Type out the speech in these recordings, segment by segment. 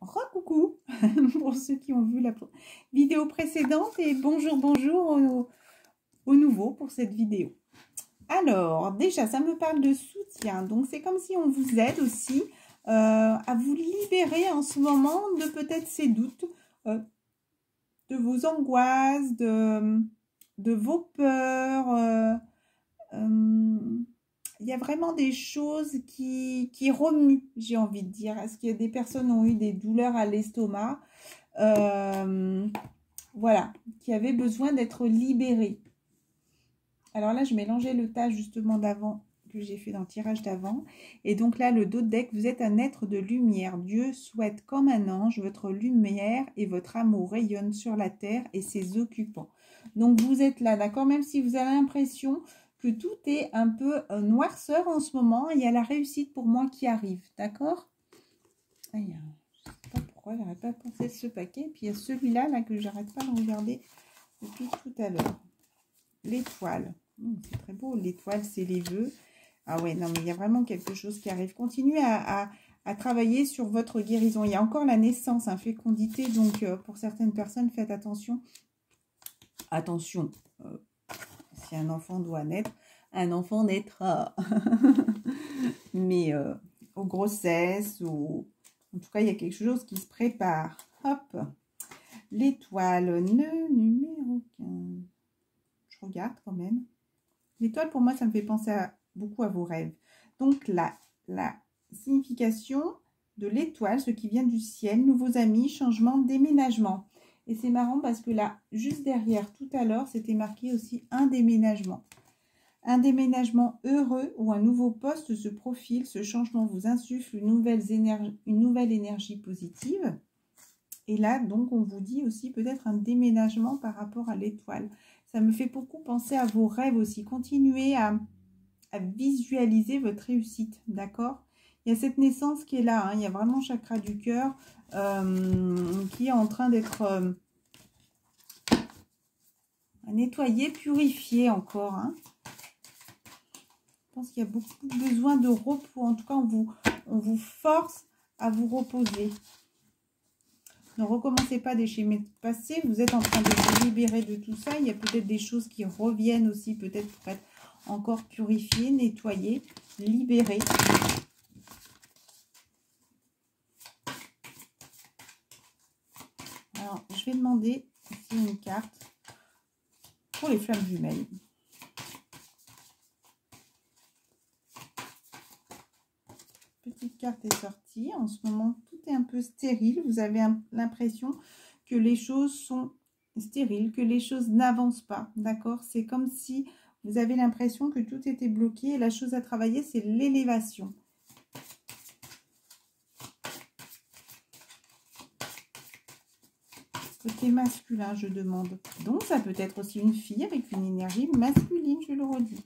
Recoucou pour ceux qui ont vu la vidéo précédente et bonjour aux nouveaux pour cette vidéo. Alors déjà ça me parle de soutien, donc c'est comme si on vous aide aussi à vous libérer en ce moment de peut-être ces doutes, de vos angoisses, de vos peurs. Il y a vraiment des choses qui remuent, j'ai envie de dire. Est-ce qu'il y a des personnes qui ont eu des douleurs à l'estomac, voilà, qui avaient besoin d'être libérées. Alors là, je mélangeais le tas justement d'avant que j'ai fait dans le tirage d'avant. Et donc là, le dos de deck, vous êtes un être de lumière. Dieu souhaite comme un ange votre lumière et votre amour rayonnent sur la terre et ses occupants. Donc vous êtes là, d'accord? Même si vous avez l'impression que tout est un peu noirceur en ce moment, il y a la réussite pour moi qui arrive, d'accord? Je ne sais pas pourquoi, j'arrête pas de penser ce paquet. Puis il y a celui-là là, que j'arrête pas de regarder depuis tout à l'heure. L'étoile. C'est très beau, l'étoile, c'est les vœux. Ah ouais, non, mais il y a vraiment quelque chose qui arrive. Continuez à travailler sur votre guérison. Il y a encore la naissance, fécondité. Donc, pour certaines personnes, faites attention. Attention, si un enfant doit naître, un enfant naîtra. Mais aux grossesses, ou en tout cas, il y a quelque chose qui se prépare. Hop, l'étoile, nœud numéro 15. Je regarde quand même. L'étoile, pour moi, ça me fait penser beaucoup à vos rêves. Donc, la signification de l'étoile, ce qui vient du ciel, nouveaux amis, changement, déménagement. Et c'est marrant parce que là, juste derrière, tout à l'heure, c'était marqué aussi un déménagement. Un déménagement heureux ou un nouveau poste se profile. Ce changement vous insuffle une nouvelle énergie positive. Et là, donc, on vous dit aussi peut-être un déménagement par rapport à l'étoile. Ça me fait beaucoup penser à vos rêves aussi. Continuez à visualiser votre réussite, d'accord? Il y a cette naissance qui est là. Il y a vraiment le chakra du cœur qui est en train d'être nettoyé, purifié encore. Je pense qu'il y a beaucoup besoin de repos. En tout cas, on vous force à vous reposer. Ne recommencez pas des schémas passés. Vous êtes en train de vous libérer de tout ça. Il y a peut-être des choses qui reviennent aussi, peut-être pour être encore purifiées, nettoyées, libérées. Alors, je vais demander ici une carte pour les flammes jumelles. Petite carte est sortie. En ce moment, tout est un peu stérile. Vous avez l'impression que les choses sont stériles, que les choses n'avancent pas. D'accord? C'est comme si vous avez l'impression que tout était bloqué. Et la chose à travailler, c'est l'élévation. Côté masculin, je demande. Donc, ça peut être aussi une fille avec une énergie masculine, je le redis.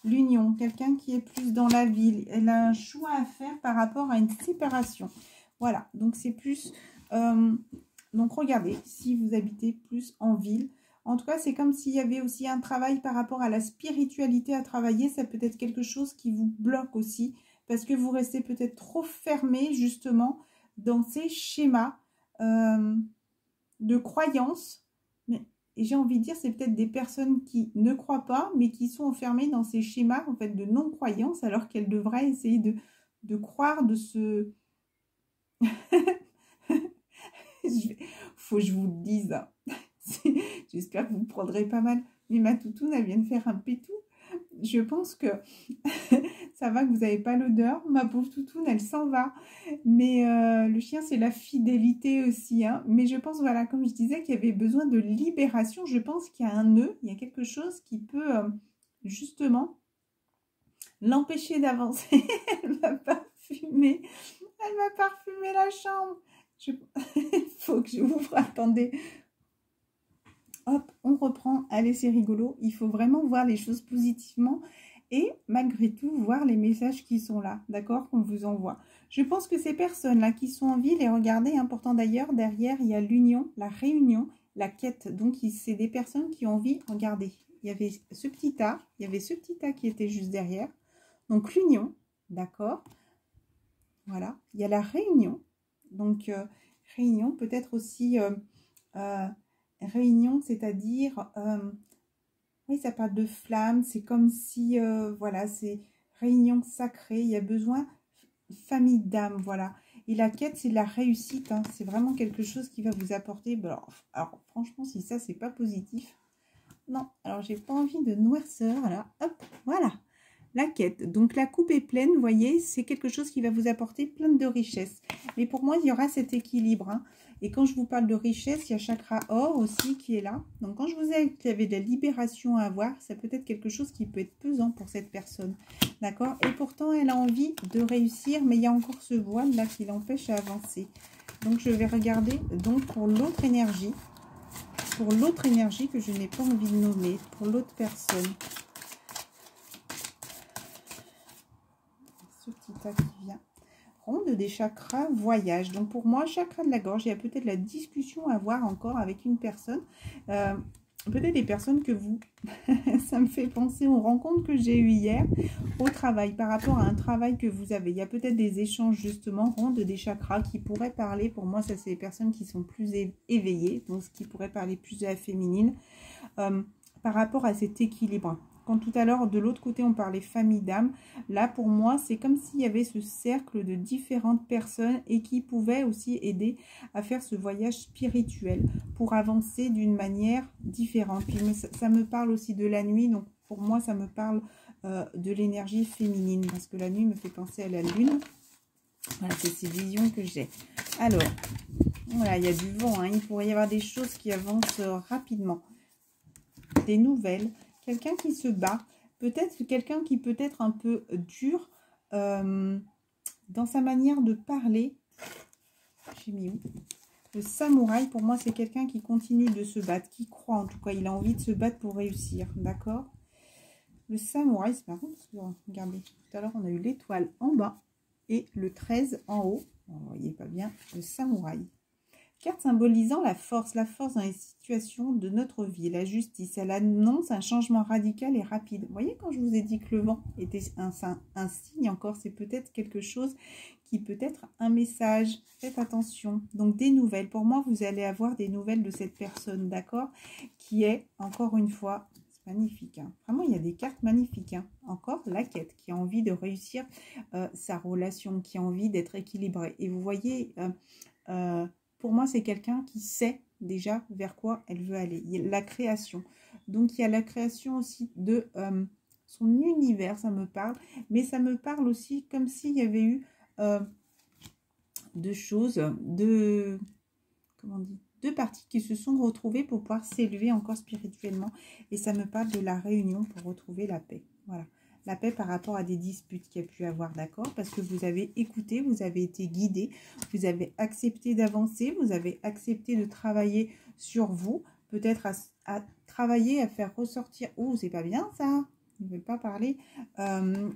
L'union, quelqu'un qui est plus dans la ville. Elle a un choix à faire par rapport à une séparation. Voilà, donc c'est plus... donc, regardez, si vous habitez plus en ville. En tout cas, c'est comme s'il y avait aussi un travail par rapport à la spiritualité à travailler. Ça peut être quelque chose qui vous bloque aussi. Parce que vous restez peut-être trop fermé, justement, dans ces schémas de croyances. Et j'ai envie de dire, c'est peut-être des personnes qui ne croient pas, mais qui sont enfermées dans ces schémas en fait, de non-croyance, alors qu'elles devraient essayer de croire, de se... Faut que je vous le dise. J'espère que vous prendrez pas mal. Mais ma toutoune, elle vient de faire un pétou. Je pense que ça va que vous n'avez pas l'odeur. Ma pauvre toutoune, elle s'en va. Mais le chien, c'est la fidélité aussi. Mais je pense, voilà, comme je disais, qu'il y avait besoin de libération. Je pense qu'il y a un nœud, il y a quelque chose qui peut justement l'empêcher d'avancer. Elle m'a parfumé. Elle m'a parfumé la chambre. Il faut que j'ouvre. Attendez. Hop, on reprend. Allez, c'est rigolo. Il faut vraiment voir les choses positivement et malgré tout, voir les messages qui sont là, d'accord, qu'on vous envoie. Je pense que ces personnes-là qui sont en ville, et regardez, important d'ailleurs, derrière, il y a l'union, la réunion, la quête. Donc, c'est des personnes qui ont envie, regardez, il y avait ce petit tas, qui était juste derrière. Donc, l'union, d'accord, voilà. Il y a la réunion. Donc, réunion, peut-être aussi réunion, c'est-à-dire, oui, ça parle de flamme, c'est comme si, voilà, c'est réunion sacrée, il y a besoin, famille d'âme, voilà. Et la quête, c'est de la réussite, hein. C'est vraiment quelque chose qui va vous apporter, bon, alors franchement, si ça, c'est pas positif, non, alors j'ai pas envie de noirceur, là, hop, voilà. La quête, donc la coupe est pleine, vous voyez, c'est quelque chose qui va vous apporter plein de richesses. Mais pour moi, il y aura cet équilibre, hein. Et quand je vous parle de richesse, il y a chakra or aussi qui est là. Donc quand je vous ai dit qu'il y avait de la libération à avoir, ça peut être quelque chose qui peut être pesant pour cette personne. D'accord? Et pourtant, elle a envie de réussir, mais il y a encore ce voile là qui l'empêche à avancer. Donc je vais regarder donc pour l'autre énergie. Pour l'autre énergie que je n'ai pas envie de nommer, pour l'autre personne. Ce petit tas qui vient. Ronde des chakras, voyage. Donc pour moi, chakra de la gorge, il y a peut-être la discussion à avoir encore avec une personne. Peut-être des personnes que vous... ça me fait penser aux rencontres que j'ai eues hier au travail, par rapport à un travail que vous avez. Il y a peut-être des échanges justement, ronde des chakras qui pourraient parler. Pour moi, ça c'est les personnes qui sont plus éveillées, donc ce qui pourrait parler plus de la féminine, par rapport à cet équilibre. Quand tout à l'heure, de l'autre côté, on parlait famille d'âme, là, pour moi, c'est comme s'il y avait ce cercle de différentes personnes et qui pouvaient aussi aider à faire ce voyage spirituel pour avancer d'une manière différente. Puis, ça me parle aussi de la nuit, donc pour moi, ça me parle de l'énergie féminine, parce que la nuit me fait penser à la lune. Voilà, c'est ces visions que j'ai. Alors, voilà, il y a du vent, hein, il pourrait y avoir des choses qui avancent rapidement. Des nouvelles. Quelqu'un qui se bat, peut-être quelqu'un qui peut être un peu dur dans sa manière de parler. J'ai mis où? Le samouraï, pour moi, c'est quelqu'un qui continue de se battre, qui croit en tout cas, il a envie de se battre pour réussir, d'accord? Le samouraï, c'est marrant parce que, regardez, tout à l'heure, on a eu l'étoile en bas et le 13 en haut. Vous ne voyez pas bien, le samouraï. Carte symbolisant la force dans les situations de notre vie, la justice. Elle annonce un changement radical et rapide. Vous voyez, quand je vous ai dit que le vent était un signe encore, c'est peut-être quelque chose qui peut être un message. Faites attention. Donc, des nouvelles. Pour moi, vous allez avoir des nouvelles de cette personne, d'accord? Qui est, encore une fois, c'est magnifique. Hein. Vraiment, il y a des cartes magnifiques. Hein. Encore, la quête, qui a envie de réussir sa relation, qui a envie d'être équilibrée. Et vous voyez... pour moi, c'est quelqu'un qui sait déjà vers quoi elle veut aller. Il y a la création. Donc, il y a la création aussi de son univers, ça me parle. Mais ça me parle aussi comme s'il y avait eu deux choses, comment on dit, deux parties qui se sont retrouvées pour pouvoir s'élever encore spirituellement. Et ça me parle de la réunion pour retrouver la paix. Voilà. La paix par rapport à des disputes qu'il y a pu avoir, d'accord? Parce que vous avez écouté, vous avez été guidé, vous avez accepté d'avancer, vous avez accepté de travailler sur vous, peut-être à travailler, à faire ressortir... Oh, c'est pas bien ça! Je ne vais pas parler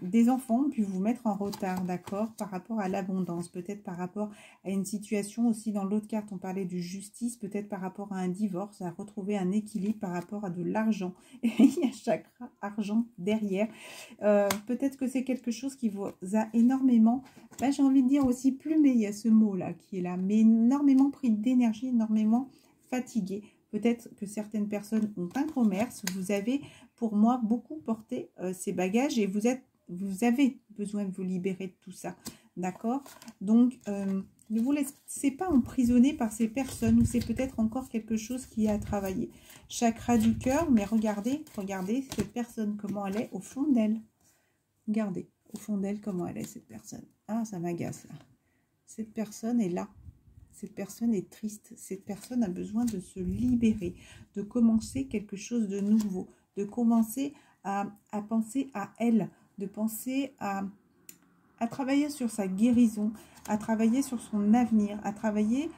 des enfants, puis vous mettre en retard, d'accord, par rapport à l'abondance, peut-être par rapport à une situation aussi. Dans l'autre carte, on parlait de justice, peut-être par rapport à un divorce, à retrouver un équilibre par rapport à de l'argent. Et il y a chakra argent derrière. Peut-être que c'est quelque chose qui vous a énormément, là j'ai envie de dire aussi plumé, il y a ce mot-là qui est là, mais énormément pris d'énergie, énormément fatigué. Peut-être que certaines personnes ont un commerce, vous avez, pour moi, beaucoup porté ces bagages et vous avez besoin de vous libérer de tout ça, d'accord? Donc, ne vous laissez pas emprisonner par ces personnes ou c'est peut-être encore quelque chose qui est à travailler. Chakra du cœur, mais regardez cette personne, comment elle est au fond d'elle. Regardez, au fond d'elle, comment elle est cette personne. Ah, ça m'agace là. Cette personne est là. Cette personne est triste. Cette personne a besoin de se libérer, de commencer quelque chose de nouveau, de commencer à penser à elle, de penser à travailler sur sa guérison, à travailler sur son avenir, à travailler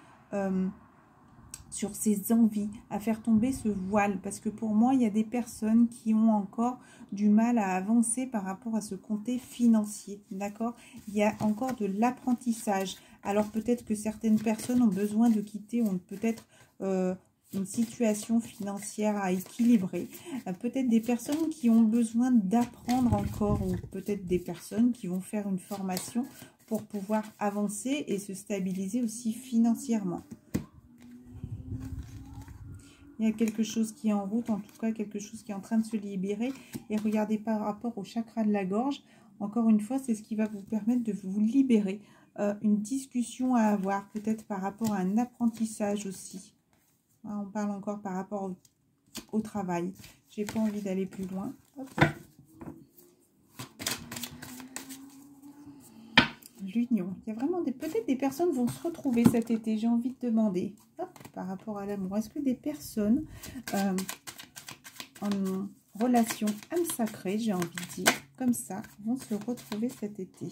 sur ses envies, à faire tomber ce voile. Parce que pour moi, il y a des personnes qui ont encore du mal à avancer par rapport à ce côté financier. D'accord? Il y a encore de l'apprentissage. Alors peut-être que certaines personnes ont besoin de quitter, ont peut-être une situation financière à équilibrer. Peut-être des personnes qui ont besoin d'apprendre encore, ou peut-être des personnes qui vont faire une formation pour pouvoir avancer et se stabiliser aussi financièrement. Il y a quelque chose qui est en route, en tout cas quelque chose qui est en train de se libérer. Et regardez par rapport au chakra de la gorge, encore une fois, c'est ce qui va vous permettre de vous libérer. Une discussion à avoir, peut-être par rapport à un apprentissage aussi. On parle encore par rapport au travail. J'ai pas envie d'aller plus loin. Hop. L'union. Il y a vraiment peut-être des personnes vont se retrouver cet été. J'ai envie de demander. Hop, par rapport à l'amour. Est-ce que des personnes en relation âme sacrée, j'ai envie de dire, comme ça, vont se retrouver cet été?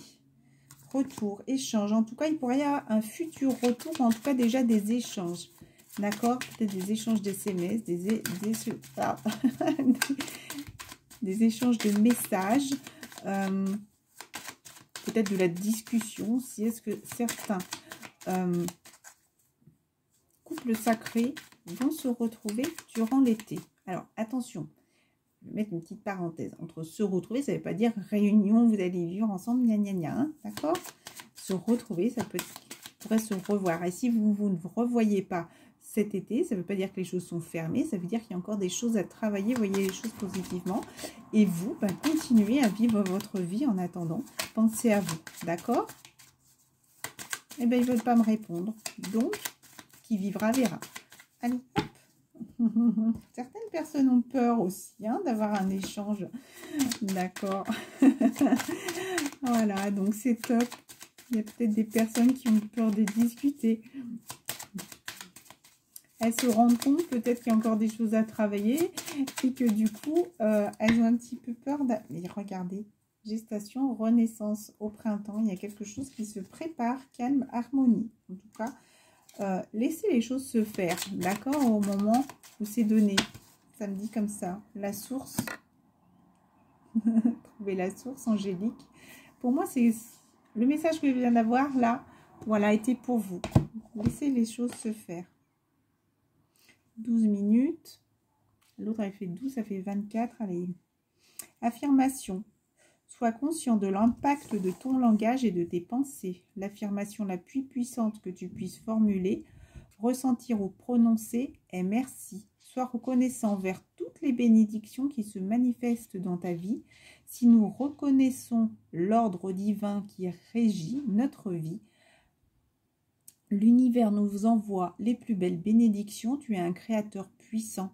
Retour, échange. En tout cas, il pourrait y avoir un futur retour, en tout cas déjà des échanges. D'accord? Peut-être des échanges d'SMS, des échanges de messages, peut-être de la discussion. Si est-ce que certains couples sacrés vont se retrouver durant l'été? Alors, attention. Je vais mettre une petite parenthèse. Entre se retrouver, ça ne veut pas dire réunion, vous allez vivre ensemble, gna gna gna, hein, d'accord? Se retrouver, ça pourrait se revoir. Et si vous ne vous revoyez pas cet été, ça ne veut pas dire que les choses sont fermées, ça veut dire qu'il y a encore des choses à travailler, voyez les choses positivement. Et vous, continuez à vivre votre vie en attendant. Pensez à vous, d'accord? Eh bien, ils ne veulent pas me répondre. Donc, qui vivra verra. Allez, hop. Certaines personnes ont peur aussi d'avoir un échange. D'accord. Voilà, donc c'est top. Il y a peut-être des personnes qui ont peur de discuter. Elles se rendent compte peut-être qu'il y a encore des choses à travailler et que du coup, elles ont un petit peu peur. Mais regardez, gestation, renaissance au printemps. Il y a quelque chose qui se prépare, calme, harmonie. En tout cas, laissez les choses se faire, d'accord, au moment où c'est donné. Ça me dit comme ça, la source. Trouver la source angélique. Pour moi, c'est le message que je viens d'avoir là, voilà, était pour vous. Laissez les choses se faire. 12 minutes. L'autre, elle fait 12, ça fait 24. Allez. Affirmation. Sois conscient de l'impact de ton langage et de tes pensées. L'affirmation la plus puissante que tu puisses formuler, ressentir ou prononcer est merci. Sois reconnaissant envers toutes les bénédictions qui se manifestent dans ta vie. Si nous reconnaissons l'ordre divin qui régit notre vie, l'univers nous envoie les plus belles bénédictions. Tu es un créateur puissant.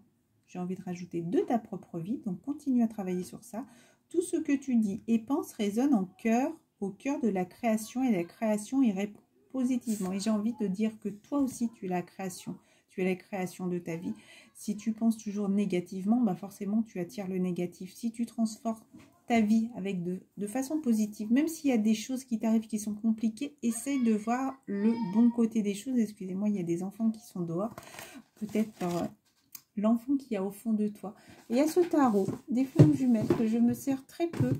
J'ai envie de rajouter de ta propre vie, donc continue à travailler sur ça. Tout ce que tu dis et penses résonne au cœur de la création, et la création y répond positivement. Et j'ai envie de dire que toi aussi, tu es la création. Tu es la création de ta vie. Si tu penses toujours négativement, forcément, tu attires le négatif. Si tu transformes ta vie avec de façon positive, même s'il y a des choses qui t'arrivent qui sont compliquées, essaye de voir le bon côté des choses. Excusez-moi, il y a des enfants qui sont dehors. Peut-être par l'enfant qui y a au fond de toi. Et à ce tarot, des flammes jumelles que je me sers très peu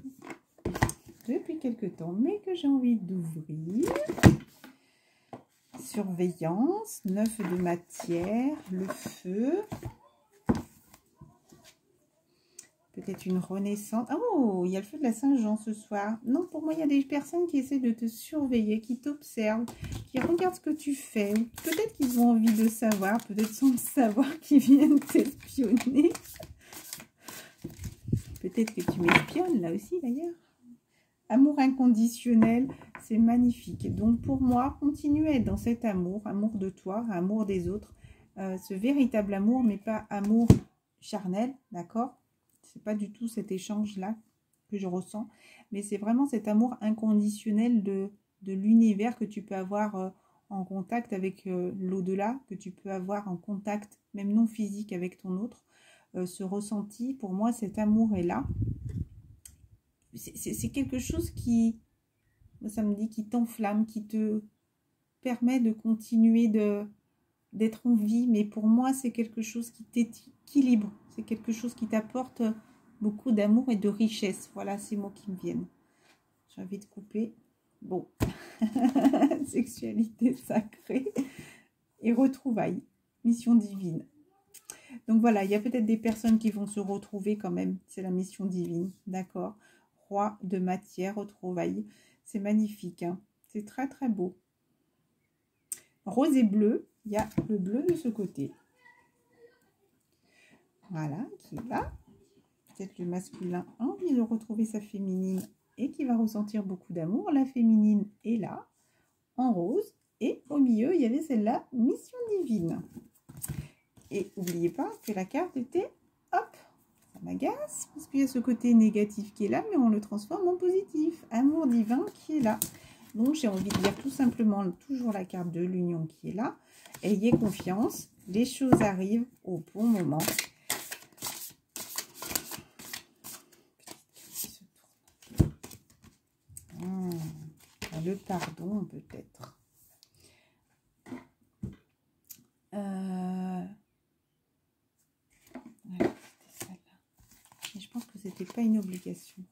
depuis quelque temps, mais que j'ai envie d'ouvrir. Surveillance, 9 de matière, le feu. Peut-être une renaissance. Oh, il y a le feu de la Saint-Jean ce soir. Non, pour moi, il y a des personnes qui essaient de te surveiller, qui t'observent, qui regardent ce que tu fais. Peut-être qu'ils ont envie de savoir, peut-être sans le savoir, qu'ils viennent t'espionner. Peut-être que tu m'espionnes, là aussi, d'ailleurs. Amour inconditionnel, c'est magnifique. Donc, pour moi, continue à être dans cet amour, amour de toi, amour des autres. Ce véritable amour, mais pas amour charnel, d'accord ? C'est pas du tout cet échange-là que je ressens, mais c'est vraiment cet amour inconditionnel de l'univers que tu peux avoir en contact avec l'au-delà, que tu peux avoir en contact, même non physique, avec ton autre. Ce ressenti, pour moi, cet amour est là. C'est quelque chose qui, ça me dit, qui t'enflamme, qui te permet de continuer d'être en vie. Mais pour moi, c'est quelque chose qui t'équilibre. C'est quelque chose qui t'apporte beaucoup d'amour et de richesse. Voilà ces mots qui me viennent. J'ai envie de couper. Bon. Sexualité sacrée et retrouvailles. Mission divine. Donc voilà, il y a peut-être des personnes qui vont se retrouver quand même. C'est la mission divine. D'accord ? Roi de matière, retrouvailles. C'est magnifique. Hein. C'est très très beau. Rose et bleu. Il y a le bleu de ce côté. Voilà, qui est là. Peut-être le masculin a envie de retrouver sa féminine et qui va ressentir beaucoup d'amour. La féminine est là, en rose. Et au milieu, il y avait celle-là, mission divine. Et n'oubliez pas que la carte était, hop, ça m'agace, parce qu'il y a ce côté négatif qui est là, mais on le transforme en positif. Amour divin qui est là. Donc, j'ai envie de dire tout simplement, toujours la carte de l'union qui est là. Ayez confiance, les choses arrivent au bon moment. Le pardon, peut-être. Voilà, c'était celle-là. Mais je pense que c'était pas une obligation.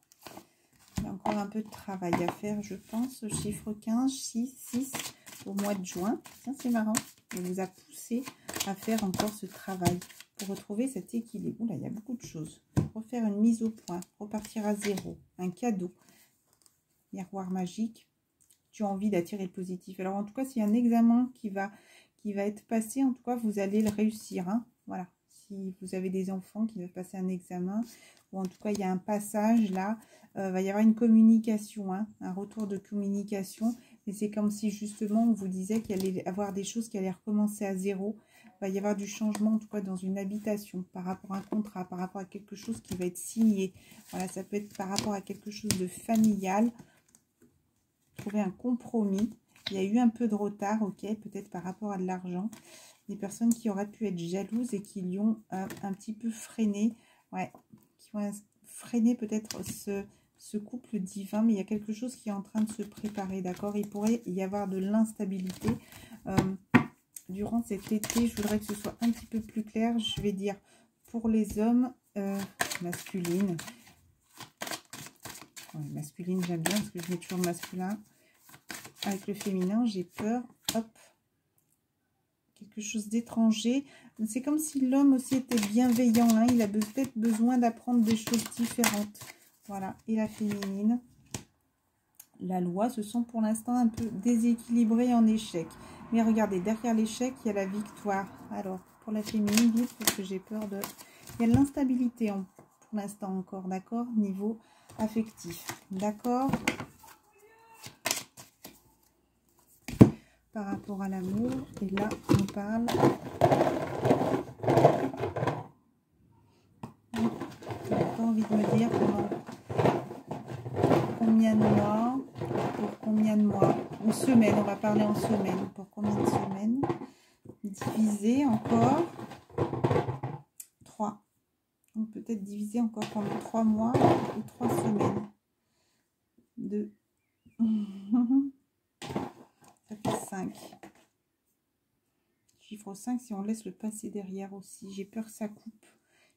Il y a encore un peu de travail à faire, je pense. Chiffre 15, 6, 6 au mois de juin. Ça, c'est marrant. Il vous a poussé à faire encore ce travail pour retrouver cet équilibre. Là, il y a beaucoup de choses. Refaire une mise au point, repartir à zéro, un cadeau, miroir magique. Tu as envie d'attirer le positif. Alors, en tout cas, s'il y a un examen qui va être passé, en tout cas, vous allez le réussir. Hein. Voilà. Si vous avez des enfants qui doivent passer un examen, ou en tout cas, il y a un passage là, va y avoir une communication, hein, un retour de communication. Mais c'est comme si, justement, on vous disait qu'il allait y avoir des choses qui allaient recommencer à zéro. Il va y avoir du changement, en tout cas, dans une habitation, par rapport à un contrat, par rapport à quelque chose qui va être signé. Voilà, ça peut être par rapport à quelque chose de familial. Trouver un compromis. Il y a eu un peu de retard, ok, peut-être par rapport à de l'argent. Des personnes qui auraient pu être jalouses et qui lui ont un petit peu freiné, ouais, qui ont freiné peut-être ce couple divin, mais il y a quelque chose qui est en train de se préparer, d'accord? Il pourrait y avoir de l'instabilité durant cet été. Je voudrais que ce soit un petit peu plus clair. Je vais dire pour les hommes masculines. Ouais, masculine, j'aime bien parce que je mets toujours masculin. Avec le féminin, j'ai peur. Hop. Quelque chose d'étranger. C'est comme si l'homme aussi était bienveillant. Hein. Il a peut-être besoin d'apprendre des choses différentes. Voilà. Et la féminine. La loi se sent pour l'instant un peu déséquilibrée en échec. Mais regardez, derrière l'échec, il y a la victoire. Alors, pour la féminine, vite, parce que j'ai peur de... Il y a de l'instabilité pour l'instant encore, d'accord? Niveau affectif. D'accord? Par rapport à l'amour, et là on parle j'ai pas envie de me dire combien de mois, pour combien de mois, une semaine, on va parler en semaine, pour combien de semaines, diviser encore 3, donc peut-être diviser encore pendant 3 mois ou 3 semaines, 2 ça fait 5. Chiffre 5, si on laisse le passé derrière aussi. J'ai peur que ça coupe.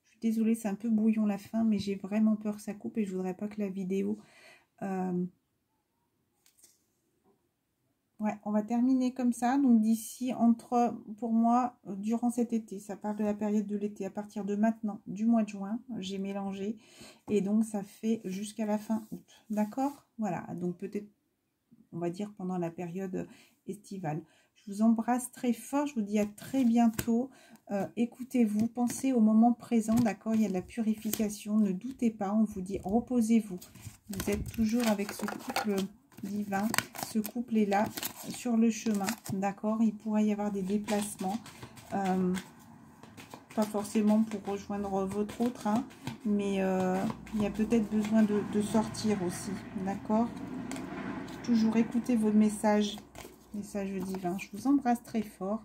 Je suis désolée, c'est un peu brouillon la fin, mais j'ai vraiment peur que ça coupe et je voudrais pas que la vidéo... Ouais, on va terminer comme ça. Donc d'ici, pour moi, durant cet été, ça parle de la période de l'été. À partir de maintenant, du mois de juin, j'ai mélangé. Et donc, ça fait jusqu'à la fin août. D'accord? Voilà, donc peut-être... on va dire pendant la période estivale. Je vous embrasse très fort, je vous dis à très bientôt. Écoutez-vous, pensez au moment présent, d'accord? Il y a de la purification, ne doutez pas, on vous dit reposez-vous. Vous êtes toujours avec ce couple divin, ce couple est là, sur le chemin, d'accord? Il pourrait y avoir des déplacements, pas forcément pour rejoindre votre autre, hein, mais il y a peut-être besoin de sortir aussi, d'accord? Toujours écoutez vos messages divins. Je vous embrasse très fort.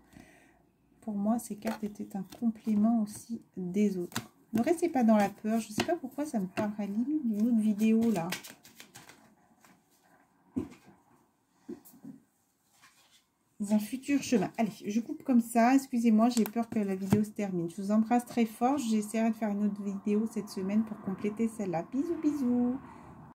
Pour moi, ces cartes étaient un complément aussi des autres. Ne restez pas dans la peur. Je ne sais pas pourquoi ça me parle à limite d'une autre vidéo là. Dans un futur chemin. Allez, je coupe comme ça. Excusez-moi, j'ai peur que la vidéo se termine. Je vous embrasse très fort. J'essaierai de faire une autre vidéo cette semaine pour compléter celle-là. Bisous, bisous.